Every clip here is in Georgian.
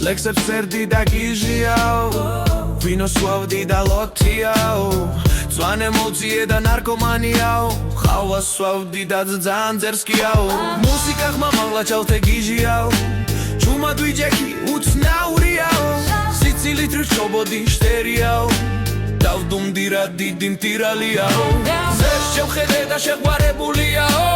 ლექსებს წერდი და გიჟიაო ვინოს ვავდი და ლოთიაო ძვანე მოძიე და ნარკომანიაო ხავას ვავდი და ძალიან წერს კიაო მუსიკა ხმამაღლა ჩავთე გიჟიაო ჩუმად ვიჯექი უცნაურიაო სიცილით რჩობოდი შტერიაო დავდუმდი რა დიდი მტირალიაო ზეს შემხედე და შეყვარებულიაო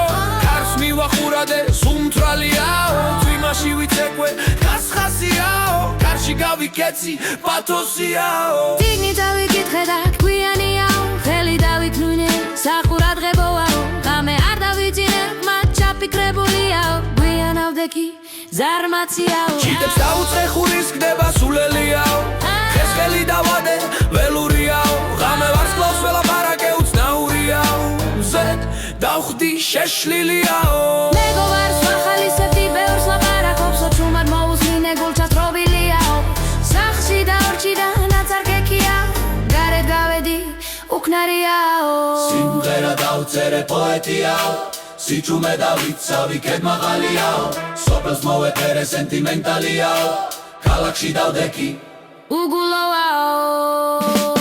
კარს მივახურადე სუმთრალიაო თვიმაში ვიცეკვე გასხასიაო კარში გავიკეცი პათოსიაო დიგნი დავიკითხე და გვიანიაო ხელი დავიქნუნე საყურადღებოაო ღამე არ დავიძინე მათ ჩაფიქრებულიაო გვიანავდე კი ზარმაციაო ჩიტებს დაუწყე ხურის გდება სულელიაო ხესკელი დავადე ველურიაო ღამე ვარსკვლავს ველაპარაკე უცნაურიაო ზედ დავხდი შეშლილიაო მეგობარს ვახალისებდი ბევრს ლაპარაკობსო ჩუმად მოუსმინე გულჩათრობილიაო სახლში და ორჩი და ნაცარკექიაო გარეთ გავედი უკნარიაო სიმღერა დავწერე პოეტიაო სიჩუმე დავიცავი კედმაღალიაო სოფელს მოვეფერე სენტიმენტალიაო ქალაქში დავდექი უგულოვაო